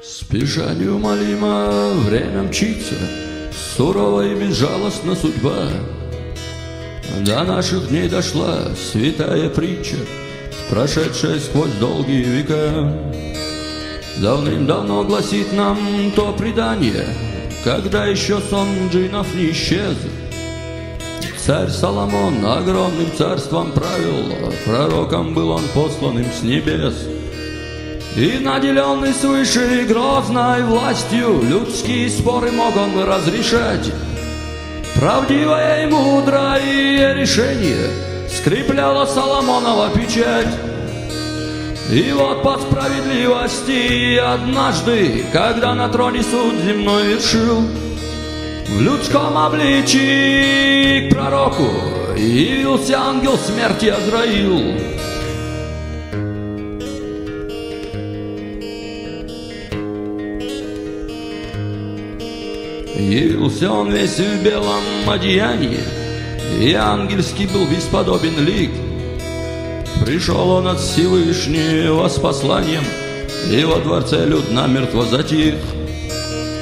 Спеша неумолимо время мчится, сурова и безжалостна судьба. До наших дней дошла святая притча, прошедшая сквозь долгие века. Давным-давно гласит нам то предание, когда еще сон джиннов не исчез. Царь Соломон огромным царством правил, пророком был он посланным с небес. И наделенный свыше грозной властью, людские споры мог он разрешать. Правдивое и мудрое решение скрепляло Соломонова печать. И вот по справедливости однажды, когда на троне суд земной вершил, в людском обличии к пророку явился ангел смерти Азраил. Явился он весь в белом одеянии, и ангельский был бесподобен лик. Пришел он от Всевышнего с посланием, и во дворце люд намертво затих.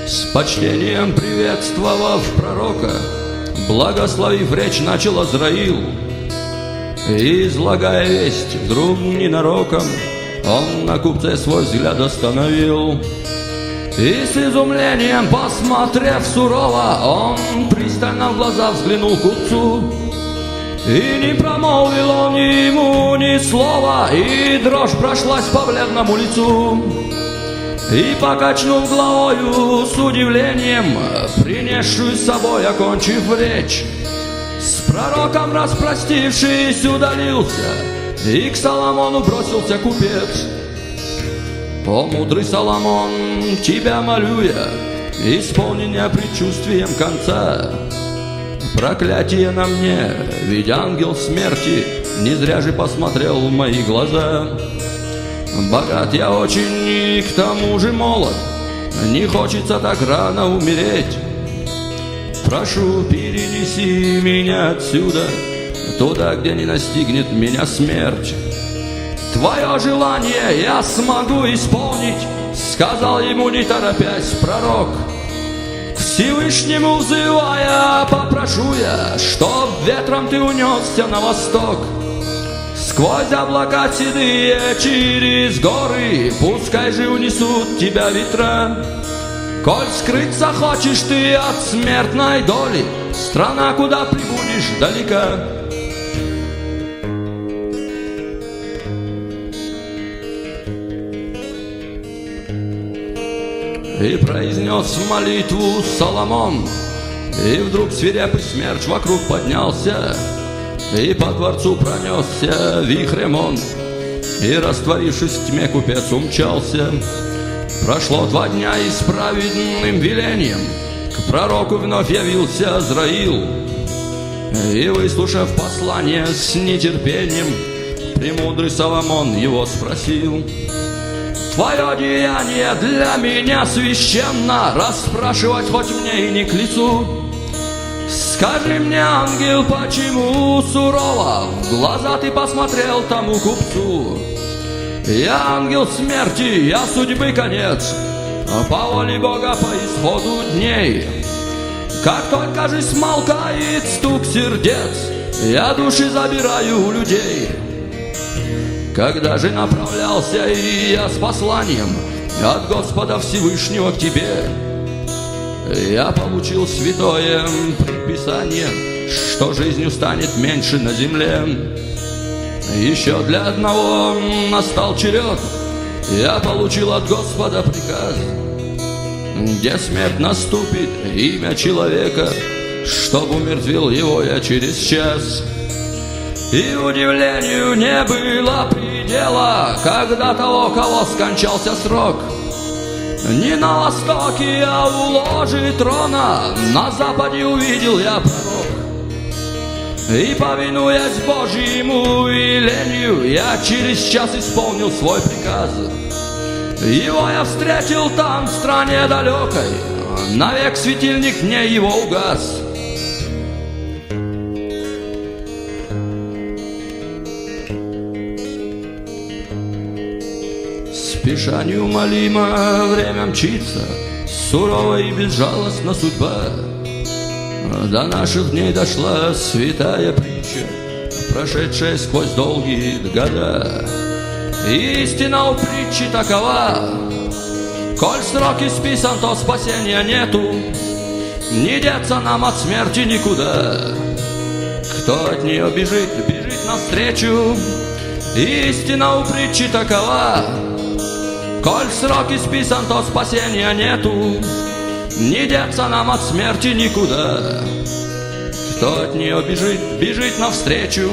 С почтением приветствовав пророка, благословив речь, начал Азраил. И, излагая весть, вдруг ненароком он на купце свой взгляд остановил. И с изумлением, посмотрев сурово, он пристально в глаза взглянул купцу. И не промолвил он ему ни слова, и дрожь прошлась по бледному лицу. И, покачнув головою с удивлением, принесшую с собой, окончив речь, с пророком распростившись, удалился, и к Соломону бросился купец. О, мудрый Соломон, тебя молю я, исполни меня предчувствием конца. Проклятие на мне, ведь ангел смерти не зря же посмотрел в мои глаза. Богат я очень и к тому же молод, не хочется так рано умереть. Прошу, перенеси меня отсюда, туда, где не настигнет меня смерть. Твое желание я смогу исполнить, сказал ему, не торопясь, пророк. К Всевышнему взывая, попрошу я, чтоб ветром ты унесся на восток. Сквозь облака седые, через горы, пускай же унесут тебя ветра. Коль скрыться хочешь ты от смертной доли, страна, куда прибудешь, далека. И произнес молитву Соломон, и вдруг свирепый смерч вокруг поднялся, и по дворцу пронесся вихрем он, и, растворившись в тьме, купец умчался. Прошло 2 дня, и с праведным велением к пророку вновь явился Азраил. И, выслушав послание с нетерпением, премудрый Соломон его спросил: твое деяние для меня священно, расспрашивать хоть мне и не к лицу. Скажи мне, ангел, почему сурово в глаза ты посмотрел тому купцу? Я ангел смерти, я судьбы конец, по воле Бога по исходу дней. Как только же смолкает стук сердец, я души забираю у людей. Когда же направлялся и я с посланием от Господа Всевышнего к тебе, я получил святое предписание, что жизнью станет меньше на земле. Еще для одного настал черед, я получил от Господа приказ, где смерть наступит, имя человека, чтоб умертвил его я через час. И удивлению не было предела, когда того, кого скончался срок. Не на востоке, а у ложи трона, на западе увидел я пророк. И, повинуясь Божьему велению, я через час исполнил свой приказ. Его я встретил там, в стране далекой, навек светильник мне его угас. Греша неумолимо, время мчится, сурова и безжалостна судьба. До наших дней дошла святая притча, прошедшая сквозь долгие года. Истина у притчи такова: коль срок исписан, то спасения нету, не деться нам от смерти никуда. Кто от нее бежит, бежит навстречу. Истина у притчи такова: коль срок исписан, то спасения нету, не деться нам от смерти никуда. Кто от нее бежит, бежит навстречу.